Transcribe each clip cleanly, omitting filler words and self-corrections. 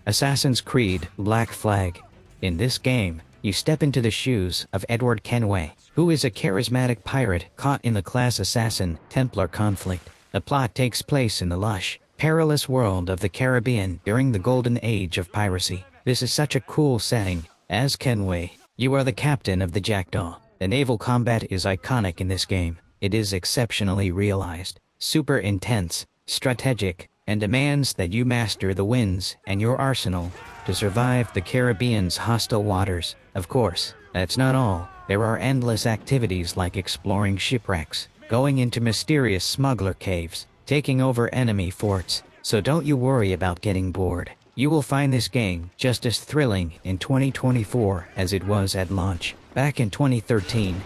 Assassin's Creed Black Flag. In this game, you step into the shoes of Edward Kenway, who is a charismatic pirate caught in the class assassin-Templar conflict. The plot takes place in the lush, perilous world of the Caribbean during the golden age of piracy. This is such a cool setting. As Kenway, you are the captain of the Jackdaw. The naval combat is iconic in this game. It is exceptionally realized, super intense, strategic, and demands that you master the winds and your arsenal to survive the Caribbean's hostile waters. Of course, that's not all. There are endless activities like exploring shipwrecks, going into mysterious smuggler caves, taking over enemy forts, so don't you worry about getting bored. You will find this game just as thrilling in 2024 as it was at launch, back in 2013.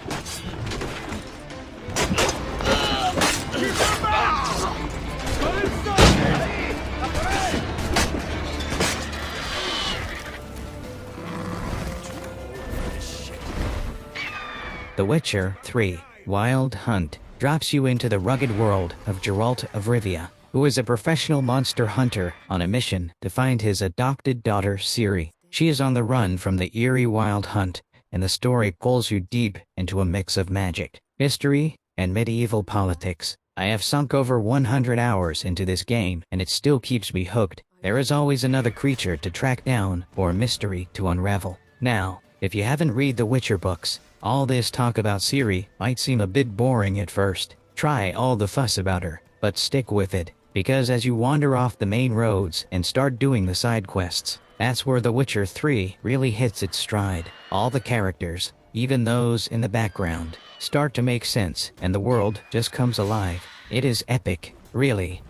The Witcher 3 Wild Hunt drops you into the rugged world of Geralt of Rivia, who is a professional monster hunter on a mission to find his adopted daughter Ciri. She is on the run from the eerie wild hunt, and the story pulls you deep into a mix of magic, history, and medieval politics. I have sunk over 100 hours into this game, and it still keeps me hooked. There is always another creature to track down or a mystery to unravel. Now, if you haven't read the Witcher books, all this talk about Ciri might seem a bit boring at first. Try all the fuss about her, but stick with it, because as you wander off the main roads and start doing the side quests, that's where The Witcher 3 really hits its stride. All the characters, even those in the background, start to make sense and the world just comes alive. It is epic, really.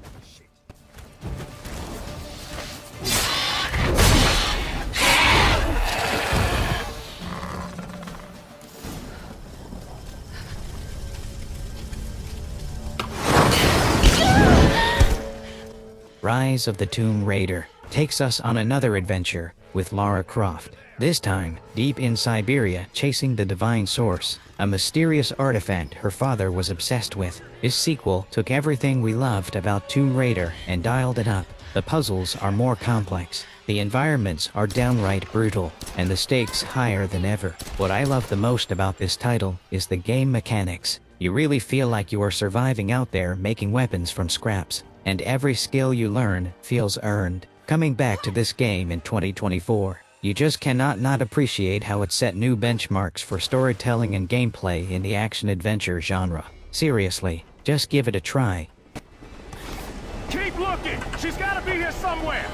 Rise of the Tomb Raider takes us on another adventure with Lara Croft, this time deep in Siberia chasing the divine source, a mysterious artifact her father was obsessed with. This sequel took everything we loved about Tomb Raider and dialed it up. The puzzles are more complex, the environments are downright brutal, and the stakes higher than ever. What I love the most about this title is the game mechanics. You really feel like you are surviving out there making weapons from scraps, and every skill you learn feels earned. Coming back to this game in 2024, you just cannot not appreciate how it set new benchmarks for storytelling and gameplay in the action-adventure genre. Seriously, just give it a try. Keep looking! She's gotta be here somewhere!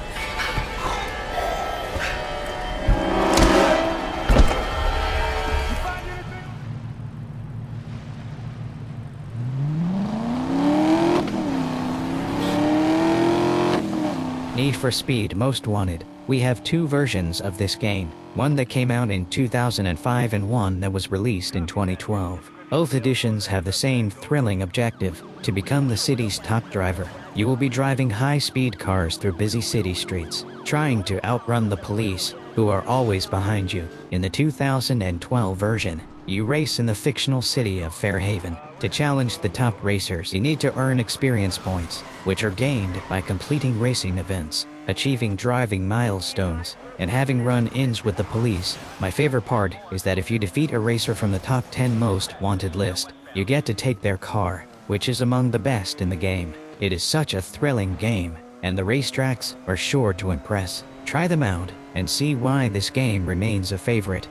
Need for Speed Most Wanted. We have two versions of this game, one that came out in 2005 and one that was released in 2012. Both editions have the same thrilling objective, to become the city's top driver. You will be driving high-speed cars through busy city streets, trying to outrun the police, who are always behind you. In the 2012 version, you race in the fictional city of Fairhaven. To challenge the top racers, you need to earn experience points, which are gained by completing racing events, achieving driving milestones, and having run-ins with the police. My favorite part is that if you defeat a racer from the top 10 most wanted list, you get to take their car, which is among the best in the game. It is such a thrilling game, and the racetracks are sure to impress. Try them out and see why this game remains a favorite.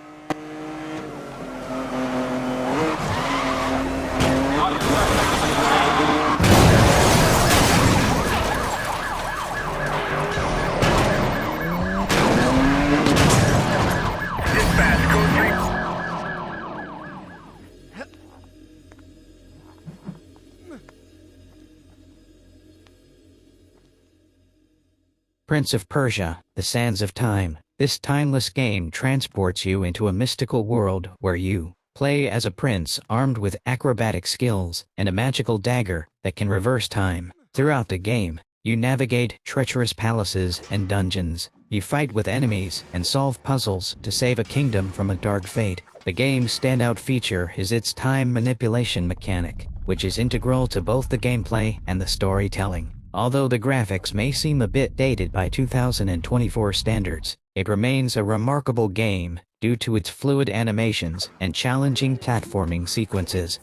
Prince of Persia, The Sands of Time. This timeless game transports you into a mystical world where you play as a prince armed with acrobatic skills and a magical dagger that can reverse time. Throughout the game, You navigate treacherous palaces and dungeons. You fight with enemies and solve puzzles to save a kingdom from a dark fate. The game's standout feature is its time manipulation mechanic, which is integral to both the gameplay and the storytelling. Although the graphics may seem a bit dated by 2024 standards, it remains a remarkable game due to its fluid animations and challenging platforming sequences.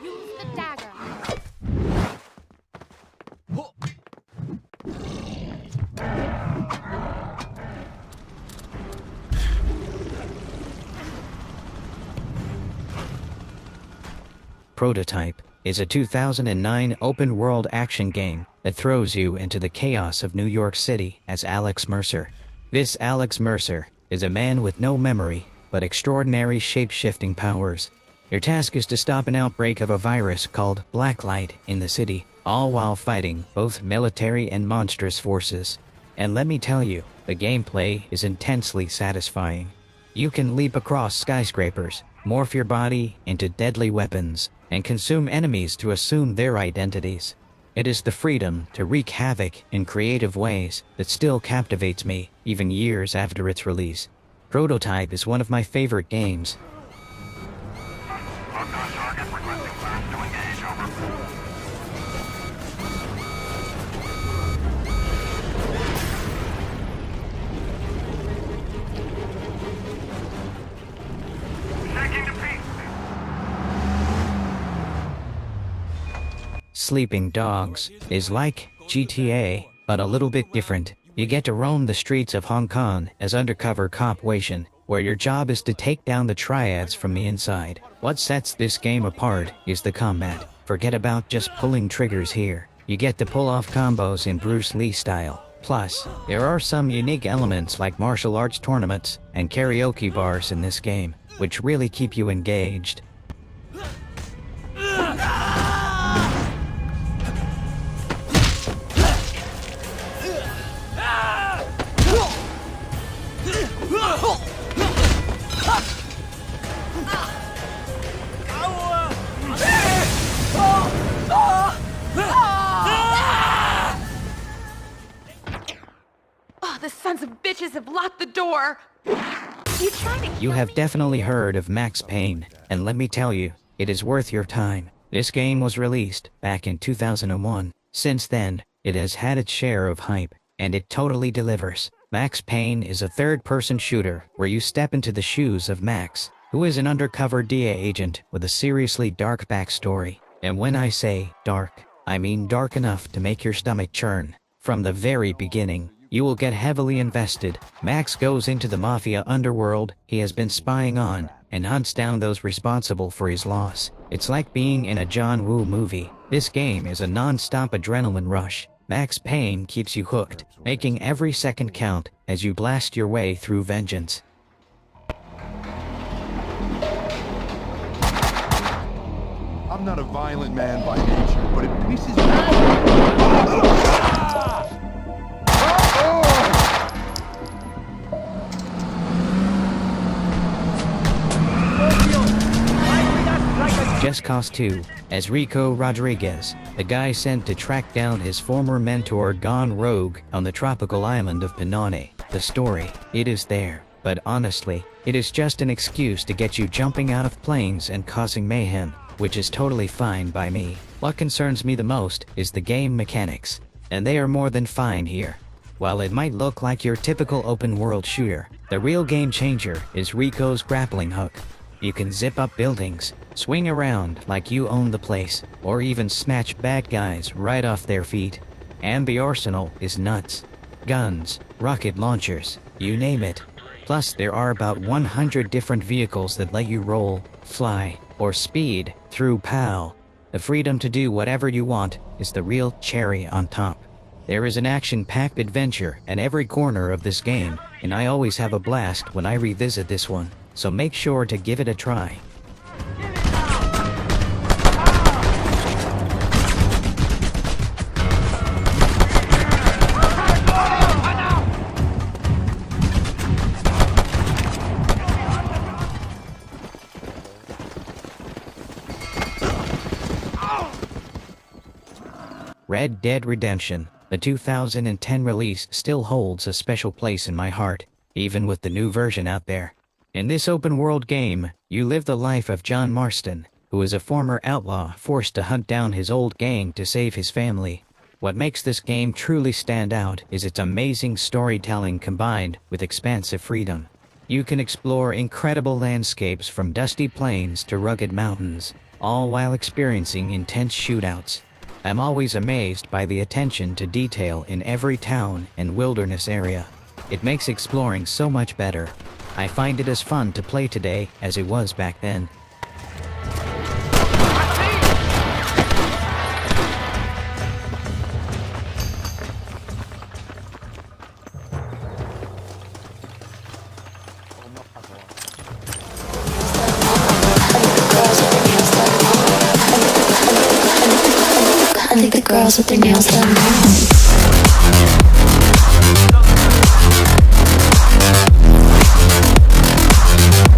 Use the dagger. Prototype is a 2009 open-world action game that throws you into the chaos of New York City as Alex Mercer. This Alex Mercer is a man with no memory, but extraordinary shape-shifting powers. Your task is to stop an outbreak of a virus called Blacklight in the city, all while fighting both military and monstrous forces. And let me tell you, the gameplay is intensely satisfying. You can leap across skyscrapers, morph your body into deadly weapons, and consume enemies to assume their identities. It is the freedom to wreak havoc in creative ways that still captivates me, even years after its release. Prototype is one of my favorite games. Locked on target, requesting clearance to engage, over. Taking to peace. Sleeping Dogs is like GTA, but a little bit different. You get to roam the streets of Hong Kong as undercover cop Wei Shen, where your job is to take down the triads from the inside. What sets this game apart is the combat. Forget about just pulling triggers here. You get to pull off combos in Bruce Lee style. Plus, there are some unique elements like martial arts tournaments and karaoke bars in this game, which really keep you engaged. The sons of bitches have locked the door! You trying to You have definitely heard of Max Payne, and let me tell you, it is worth your time. This game was released back in 2001. Since then, it has had its share of hype, and it totally delivers. Max Payne is a third-person shooter where you step into the shoes of Max, who is an undercover DA agent with a seriously dark backstory. And when I say dark, I mean dark enough to make your stomach churn. From the very beginning, you will get heavily invested. Max goes into the mafia underworld he has been spying on and hunts down those responsible for his loss. It's like being in a John Woo movie. This game is a non-stop adrenaline rush. Max Payne keeps you hooked, making every second count as you blast your way through vengeance. I'm not a violent man by nature, but it pisses me off. Just Cause 2, as Rico Rodriguez, the guy sent to track down his former mentor gone rogue on the tropical island of Payne. The story, it is there, but honestly, it is just an excuse to get you jumping out of planes and causing mayhem, which is totally fine by me. What concerns me the most is the game mechanics, and they are more than fine here. While it might look like your typical open-world shooter, the real game changer is Rico's grappling hook. You can zip up buildings, swing around like you own the place, or even snatch bad guys right off their feet. And the arsenal is nuts. Guns, rocket launchers, you name it. Plus there are about 100 different vehicles that let you roll, fly, or speed through PAL. The freedom to do whatever you want is the real cherry on top. There is an action-packed adventure at every corner of this game, and I always have a blast when I revisit this one. So make sure to give it a try. Red Dead Redemption The 2010 release still holds a special place in my heart, even with the new version out there. In this open-world game, you live the life of John Marston, who is a former outlaw forced to hunt down his old gang to save his family. What makes this game truly stand out is its amazing storytelling combined with expansive freedom. You can explore incredible landscapes from dusty plains to rugged mountains, all while experiencing intense shootouts. I'm always amazed by the attention to detail in every town and wilderness area. It makes exploring so much better. I find it as fun to play today as it was back then. I think the girls with their nails done.